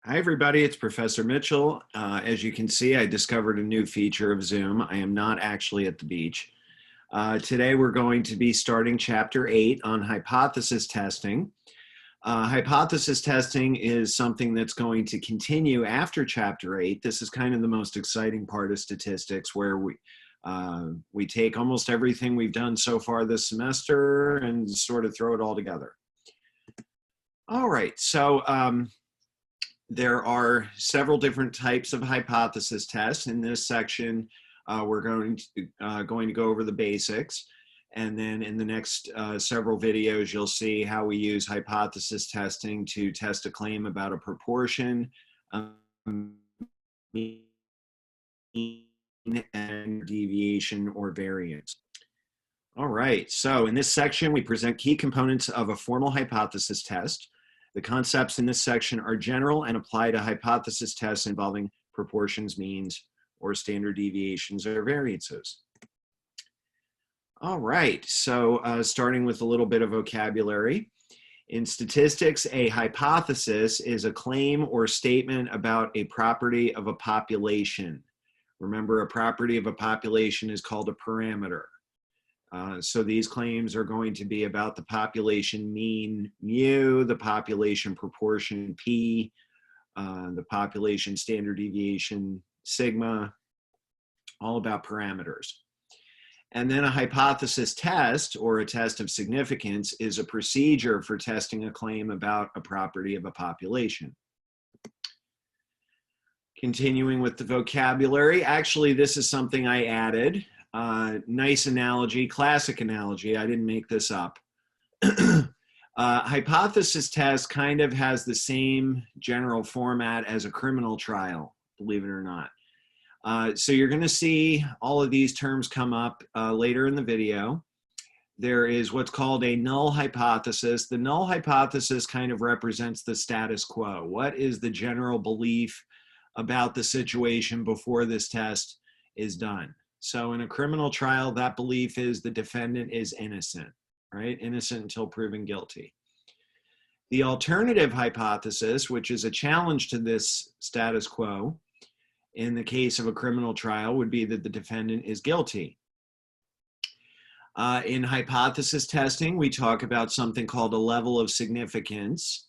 Hi, everybody. It's Professor Mitchell. As you can see, I discovered a new feature of Zoom. I am not actually at the beach. Today, we're going to be starting Chapter 8 on hypothesis testing. Hypothesis testing is something that's going to continue after Chapter 8. This is kind of the most exciting part of statistics, where we take almost everything we've done so far this semester and sort of throw it all together. All right, so there are several different types of hypothesis tests. In this section, we're going to go over the basics. And then in the next several videos, you'll see how we use hypothesis testing to test a claim about a proportion, mean, and deviation or variance. All right, so in this section, we present key components of a formal hypothesis test. The concepts in this section are general and apply to hypothesis tests involving proportions, means, or standard deviations or variances. All right, so starting with a little bit of vocabulary. In statistics, a hypothesis is a claim or statement about a property of a population. Remember, a property of a population is called a parameter. So these claims are going to be about the population mean mu, the population proportion p, the population standard deviation sigma, all about parameters. And then a hypothesis test, or a test of significance, is a procedure for testing a claim about a property of a population. Continuing with the vocabulary, actually this is something I added. Nice analogy, classic analogy. I didn't make this up. Hypothesis test kind of has the same general format as a criminal trial, believe it or not. So you're going to see all of these terms come up later in the video. There is what's called a null hypothesis. The null hypothesis kind of represents the status quo. What is the general belief about the situation before this test is done? So in a criminal trial, that belief is the defendant is innocent, right? Innocent until proven guilty. The alternative hypothesis, which is a challenge to this status quo, in the case of a criminal trial, would be that the defendant is guilty. In hypothesis testing, we talk about something called a level of significance.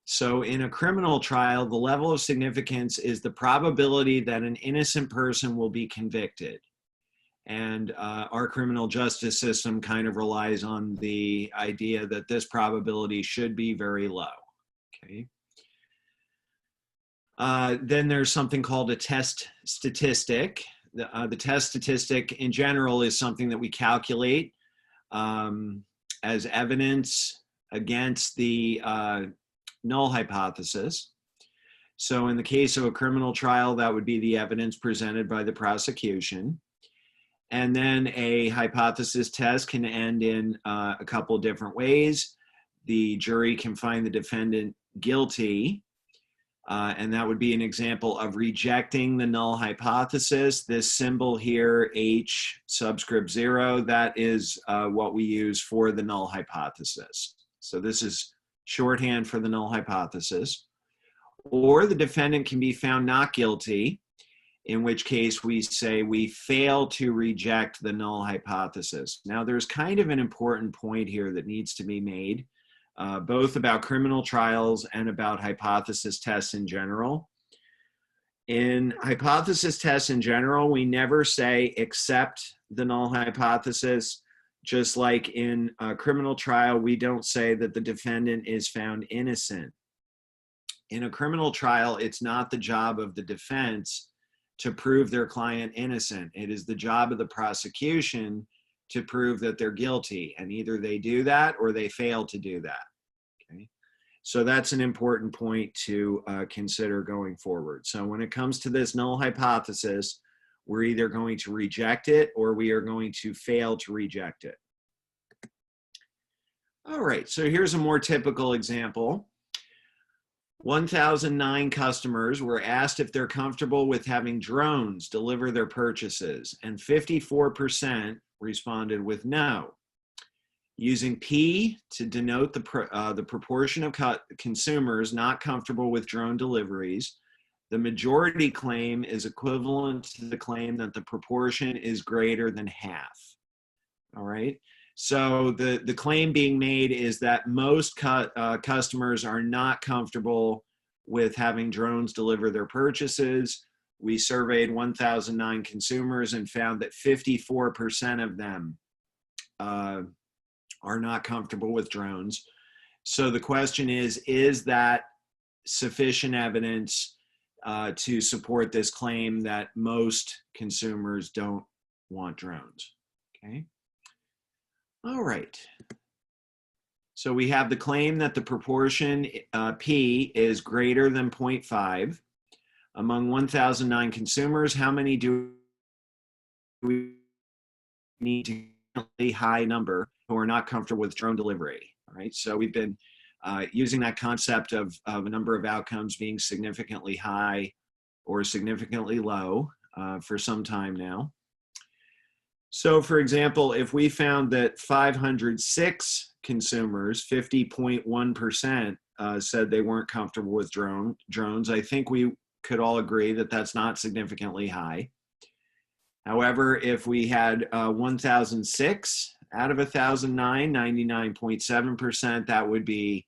So in a criminal trial, the level of significance is the probability that an innocent person will be convicted. And our criminal justice system kind of relies on the idea that this probability should be very low. Okay. Then there's something called a test statistic. The test statistic in general is something that we calculate as evidence against the null hypothesis. So in the case of a criminal trial, that would be the evidence presented by the prosecution. And then a hypothesis test can end in a couple different ways. The jury can find the defendant guilty, and that would be an example of rejecting the null hypothesis. This symbol here, H subscript 0, that is what we use for the null hypothesis. So this is shorthand for the null hypothesis. Or the defendant can be found not guilty, in which case we say we fail to reject the null hypothesis. Now there's kind of an important point here that needs to be made, both about criminal trials and about hypothesis tests in general. In hypothesis tests in general, we never say accept the null hypothesis. Just like in a criminal trial, we don't say that the defendant is found innocent. In a criminal trial, it's not the job of the defense to prove their client innocent. It is the job of the prosecution to prove that they're guilty, and either they do that or they fail to do that. Okay, so that's an important point to consider going forward. So when it comes to this null hypothesis, we're either going to reject it or we are going to fail to reject it. All right, so here's a more typical example. 1,009 customers were asked if they're comfortable with having drones deliver their purchases, and 54% responded with no. Using P to denote the proportion of consumers not comfortable with drone deliveries, the majority claim is equivalent to the claim that the proportion is greater than half. All right. So the claim being made is that most customers are not comfortable with having drones deliver their purchases. We surveyed 1,009 consumers and found that 54% of them are not comfortable with drones. So the question is that sufficient evidence to support this claim that most consumers don't want drones? Okay. All right. So we have the claim that the proportion P is greater than 0.5. Among 1,009 consumers, how many do we need to get a high number who are not comfortable with drone delivery? All right. So we've been using that concept of a number of outcomes being significantly high or significantly low for some time now. So for example, if we found that 506 consumers, 50.1%, said they weren't comfortable with drones, I think we could all agree that that's not significantly high. However, if we had 1,006 out of 1,009, 99.7%, that would be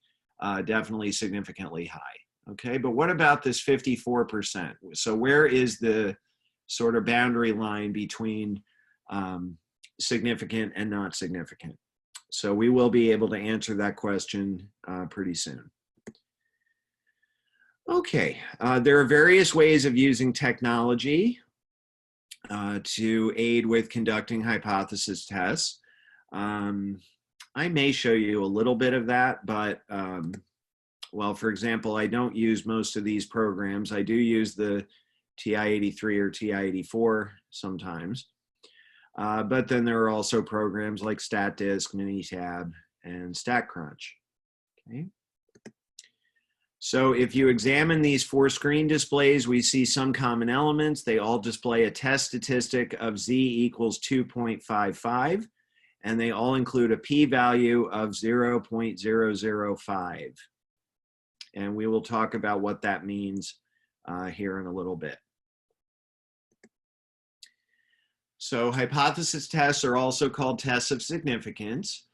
definitely significantly high. Okay, but what about this 54%? So where is the sort of boundary line between significant and not significant? So we will be able to answer that question pretty soon. Okay, there are various ways of using technology to aid with conducting hypothesis tests. I may show you a little bit of that, but well, for example, I don't use most of these programs. I do use the TI-83 or TI-84 sometimes. But then there are also programs like StatDisk, Minitab, and StatCrunch. Okay. So if you examine these 4 screen displays, we see some common elements. They all display a test statistic of Z equals 2.55, and they all include a p-value of 0.005. And we will talk about what that means here in a little bit. So hypothesis tests are also called tests of significance.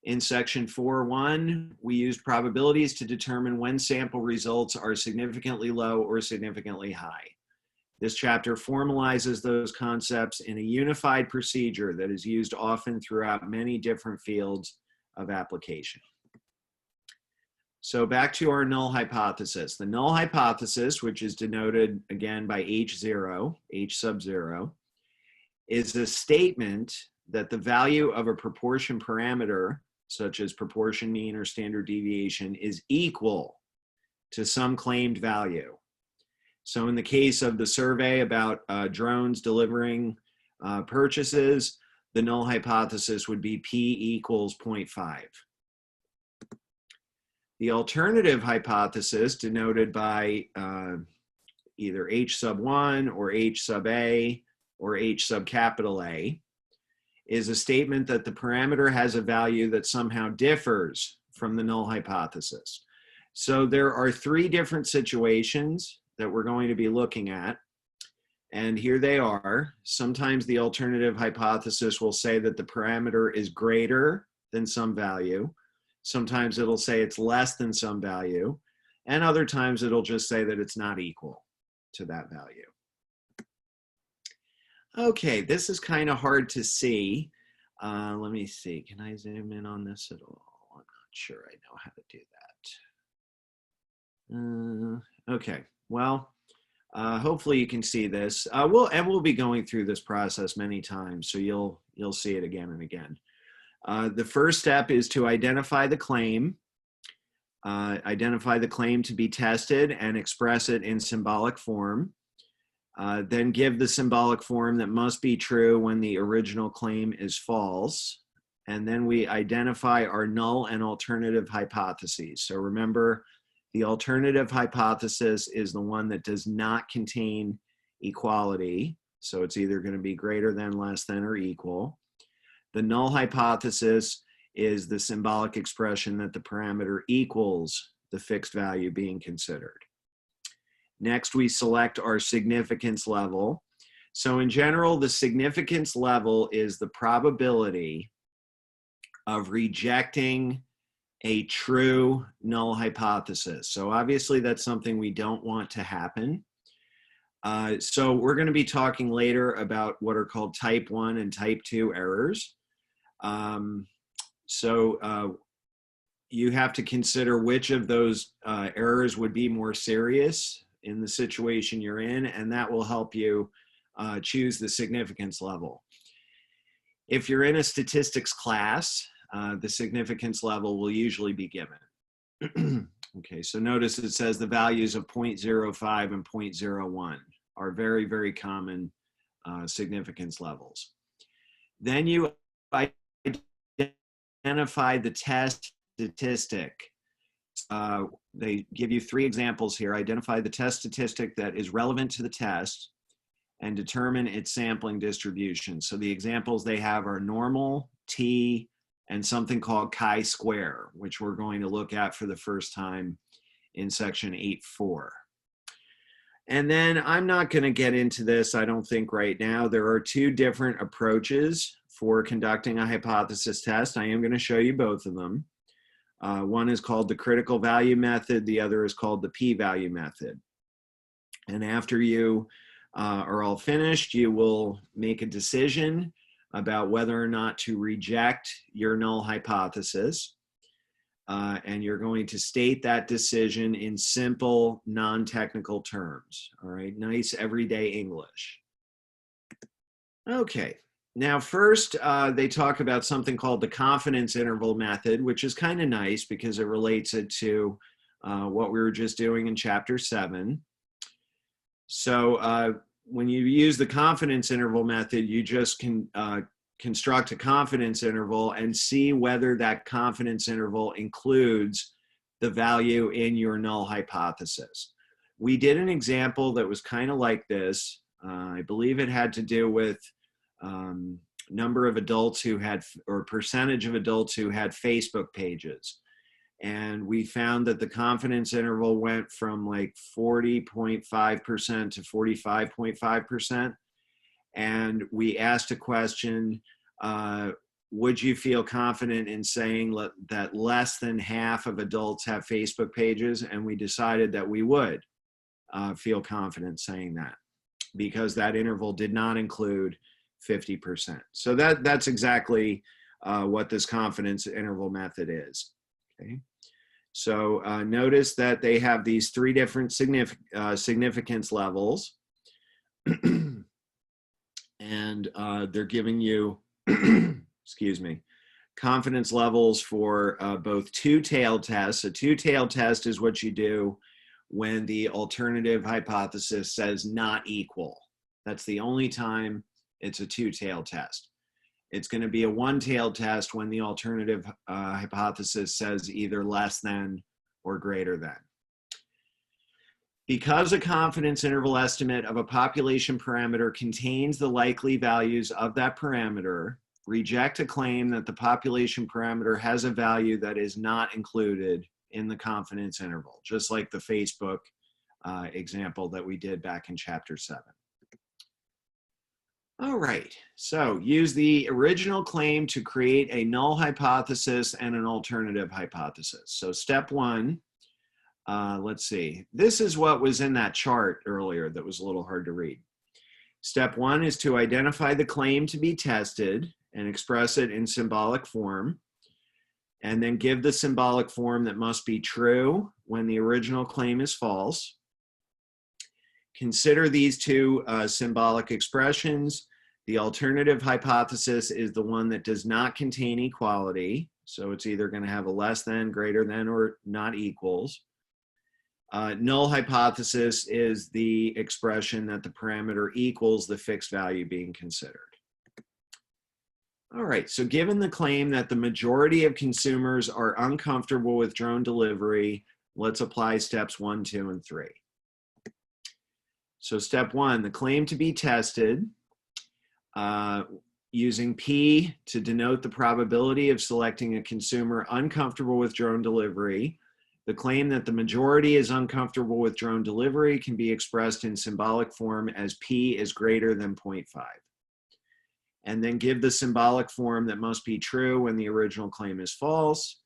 In section 4.1, we used probabilities to determine when sample results are significantly low or significantly high. This chapter formalizes those concepts in a unified procedure that is used often throughout many different fields of application. So back to our null hypothesis. The null hypothesis, which is denoted again by H0, H sub 0, is a statement that the value of a proportion parameter, such as proportion mean or standard deviation, is equal to some claimed value. So in the case of the survey about drones delivering purchases, the null hypothesis would be P equals 0.5. The alternative hypothesis, denoted by either H sub 1 or H sub A or H sub capital A, is a statement that the parameter has a value that somehow differs from the null hypothesis. So there are 3 different situations that we're going to be looking at, and here they are. Sometimes the alternative hypothesis will say that the parameter is greater than some value. Sometimes it'll say it's less than some value, and other times it'll just say that it's not equal to that value. Okay, this is kind of hard to see. Let me see, can I zoom in on this at all? I'm not sure I know how to do that. Okay, well, hopefully you can see this. We'll be going through this process many times, so you'll see it again and again. The first step is to identify the claim to be tested and express it in symbolic form. Then give the symbolic form that must be true when the original claim is false. And then we identify our null and alternative hypotheses. So remember, the alternative hypothesis is the one that does not contain equality. So it's either going to be greater than, less than, or equal. The null hypothesis is the symbolic expression that the parameter equals the fixed value being considered. Next, we select our significance level. So in general, the significance level is the probability of rejecting a true null hypothesis. So obviously that's something we don't want to happen. So we're going to be talking later about what are called type 1 and type 2 errors. You have to consider which of those errors would be more serious in the situation you're in, and that will help you choose the significance level. If you're in a statistics class, the significance level will usually be given. Okay, so notice it says the values of 0.05 and 0.01 are very, very common significance levels. Then you identify the test statistic. They give you 3 examples here. Identify the test statistic that is relevant to the test and determine its sampling distribution. So the examples they have are normal, t, and something called chi-square, which we're going to look at for the first time in section 8.4. And then I'm not going to get into this, I don't think, right now. There are 2 different approaches for conducting a hypothesis test. I am going to show you both of them. One is called the critical value method. The other is called the p-value method. And after you are all finished, you will make a decision about whether or not to reject your null hypothesis. And you're going to state that decision in simple, non-technical terms. All right, nice everyday English. Okay, now first they talk about something called the confidence interval method, which is kind of nice because it relates it to what we were just doing in chapter 7. So when you use the confidence interval method, you just can construct a confidence interval and see whether that confidence interval includes the value in your null hypothesis. We did an example that was kind of like this. I believe it had to do with number of adults who had, or percentage of adults who had Facebook pages. And we found that the confidence interval went from like 40.5% to 45.5%. And we asked a question, would you feel confident in saying that less than half of adults have Facebook pages? And we decided that we would feel confident saying that because that interval did not include 50%. So that's exactly what this confidence interval method is. Okay. So notice that they have these 3 different significance levels. And they're giving you, excuse me, confidence levels for both 2-tailed tests. A 2-tailed test is what you do when the alternative hypothesis says not equal. That's the only time it's a 2-tailed test. It's going to be a 1-tailed test when the alternative hypothesis says either less than or greater than. Because a confidence interval estimate of a population parameter contains the likely values of that parameter, reject a claim that the population parameter has a value that is not included in the confidence interval, just like the Facebook example that we did back in chapter 7. All right, so use the original claim to create a null hypothesis and an alternative hypothesis. So step 1, let's see. This is what was in that chart earlier that was a little hard to read. Step 1 is to identify the claim to be tested and express it in symbolic form, and then give the symbolic form that must be true when the original claim is false. Consider these 2 symbolic expressions. The alternative hypothesis is the one that does not contain equality. So it's either going to have a less than, greater than, or not equals. Null hypothesis is the expression that the parameter equals the fixed value being considered. All right, so given the claim that the majority of consumers are uncomfortable with drone delivery, let's apply steps 1, 2, and 3. So step 1, the claim to be tested. using P to denote the probability of selecting a consumer uncomfortable with drone delivery. The claim that the majority is uncomfortable with drone delivery can be expressed in symbolic form as P is greater than 0.5. And then give the symbolic form that must be true when the original claim is false.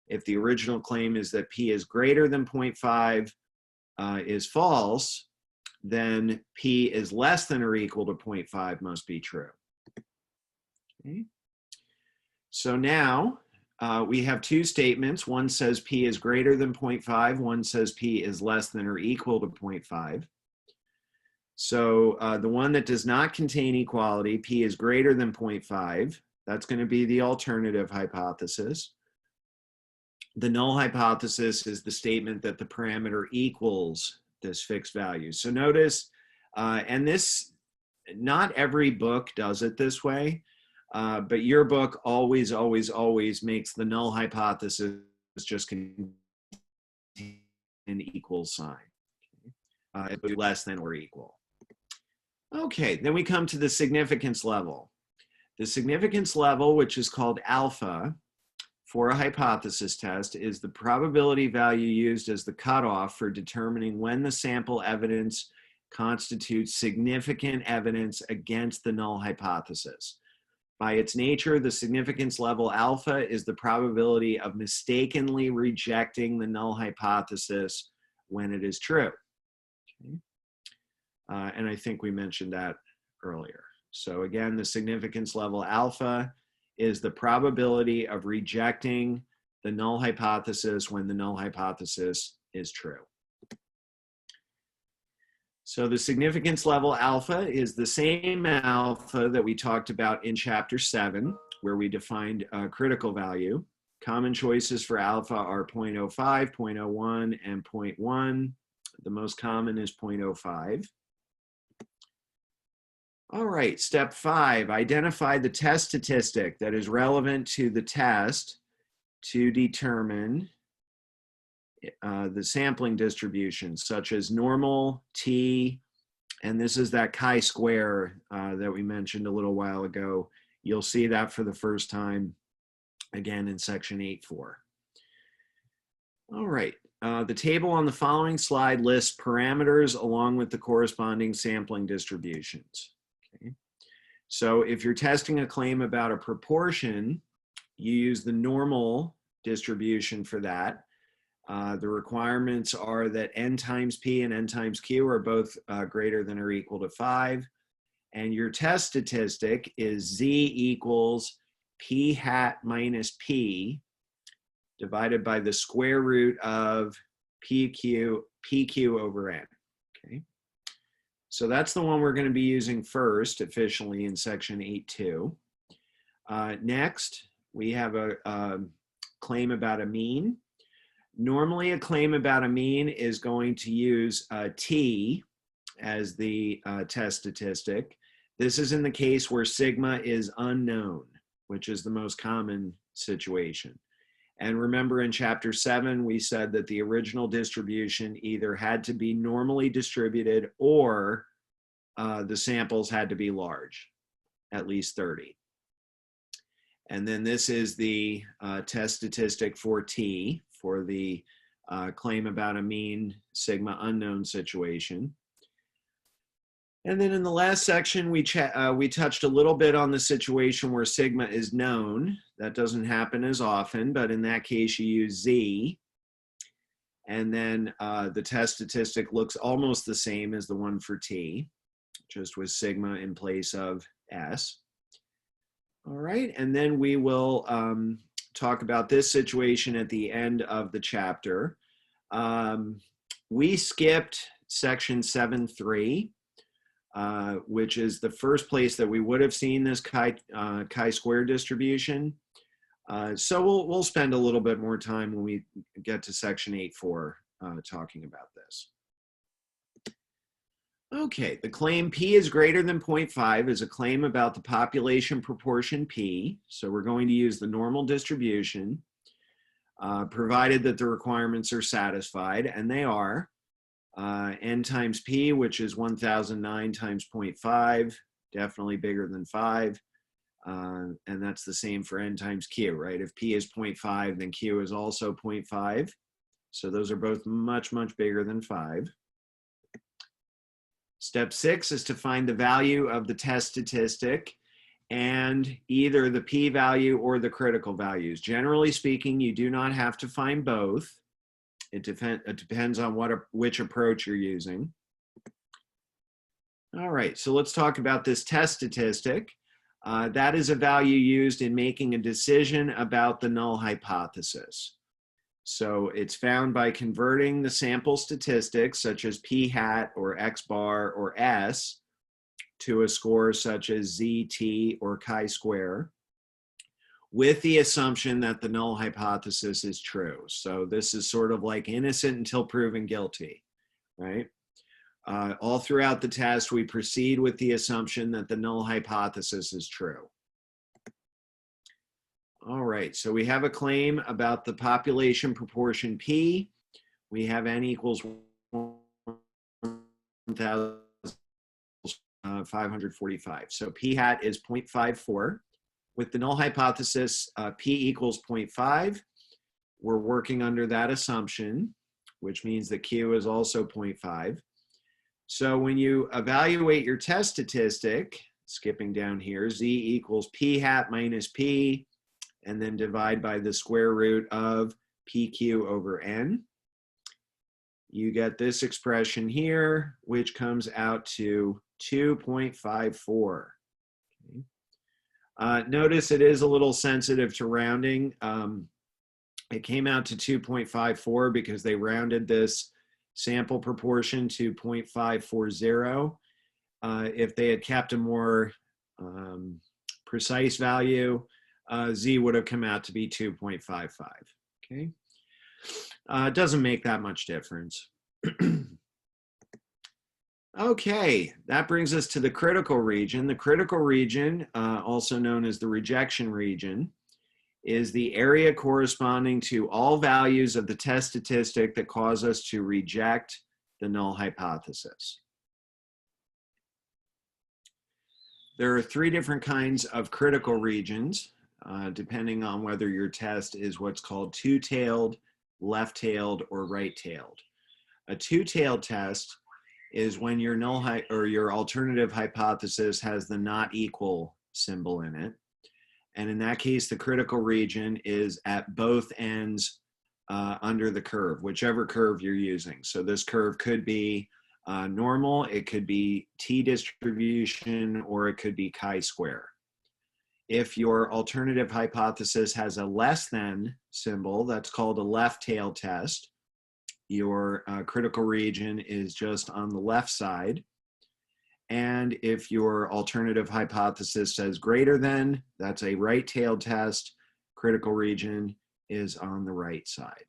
If the original claim is that P is greater than 0.5 is false, then P is less than or equal to 0.5 must be true. Okay. So now we have two statements. One says P is greater than 0.5. One says P is less than or equal to 0.5. So the one that does not contain equality, P is greater than 0.5, that's going to be the alternative hypothesis. The null hypothesis is the statement that the parameter equals this fixed value. So notice, and this, not every book does it this way, but your book always, always, always makes the null hypothesis just contain an equal sign. It would be less than or equal. Okay, then we come to the significance level. The significance level, which is called alpha for a hypothesis test, is the probability value used as the cutoff for determining when the sample evidence constitutes significant evidence against the null hypothesis. By its nature, the significance level alpha is the probability of mistakenly rejecting the null hypothesis when it is true. Okay. And I think we mentioned that earlier. So again, the significance level alpha is the probability of rejecting the null hypothesis when the null hypothesis is true. So the significance level alpha is the same alpha that we talked about in chapter 7, where we defined a critical value. Common choices for alpha are 0.05, 0.01, and 0.1. The most common is 0.05. All right, step 5, identify the test statistic that is relevant to the test to determine the sampling distribution, such as normal, t, and this is that chi-square that we mentioned a little while ago. You'll see that for the first time again in section 8.4. All right, the table on the following slide lists parameters along with the corresponding sampling distributions. Okay. So if you're testing a claim about a proportion, you use the normal distribution for that. The requirements are that n times p and n times q are both greater than or equal to 5. And your test statistic is z equals p hat minus p divided by the square root of pq over n. Okay. So that's the one we're going to be using first officially in section 8.2. Next, we have a claim about a mean. Normally, a claim about a mean is going to use t as the test statistic. This is in the case where sigma is unknown, which is the most common situation. And remember in chapter 7, we said that the original distribution either had to be normally distributed or the samples had to be large, at least 30. And then this is the test statistic for t, for the claim about a mean sigma unknown situation. And then in the last section, we touched a little bit on the situation where sigma is known. That doesn't happen as often, but in that case, you use z. And then the test statistic looks almost the same as the one for t, just with sigma in place of s. All right, and then we will talk about this situation at the end of the chapter. We skipped section 7.3. Which is the first place that we would have seen this chi-square distribution. So we'll spend a little bit more time when we get to section 8.4 talking about this. Okay, the claim P is greater than 0.5 is a claim about the population proportion P. So we're going to use the normal distribution, provided that the requirements are satisfied, and they are. N times P, which is 1009 times 0.5, definitely bigger than 5. And that's the same for n times q, right? If p is 0.5, then q is also 0.5. So those are both much, much bigger than 5. Step 6 is to find the value of the test statistic and either the p-value or the critical values. Generally speaking, you do not have to find both. It depends on which approach you're using. All right, so let's talk about this test statistic. That is a value used in making a decision about the null hypothesis. So it's found by converting the sample statistics, such as p hat or x bar or s, to a score such as z, t, or chi-square, with the assumption that the null hypothesis is true. So this is sort of like innocent until proven guilty, right? All throughout the test, we proceed with the assumption that the null hypothesis is true. All right, so we have a claim about the population proportion P. We have n equals 1,545. So P hat is 0.54. With the null hypothesis, P equals 0.5. We're working under that assumption, which means that Q is also 0.5. So when you evaluate your test statistic, skipping down here, Z equals P hat minus P, and then divide by the square root of PQ over N. You get this expression here, which comes out to 2.54. Okay. Notice it is a little sensitive to rounding. It came out to 2.54 because they rounded this sample proportion to 0.540. If they had kept a more precise value, Z would have come out to be 2.55, okay? It doesn't make that much difference. Okay, that brings us to the critical region. The critical region, also known as the rejection region, is the area corresponding to all values of the test statistic that cause us to reject the null hypothesis. There are 3 different kinds of critical regions, depending on whether your test is what's called two-tailed, left-tailed, or right-tailed. A two-tailed test is when your null or your alternative hypothesis has the not equal symbol in it. And in that case, the critical region is at both ends under the curve, whichever curve you're using. So this curve could be normal, it could be t-distribution, or it could be chi-square. If your alternative hypothesis has a less than symbol, that's called a left-tail test. Your critical region is just on the left side. And if your alternative hypothesis says greater than, that's a right-tailed test. Critical region is on the right side.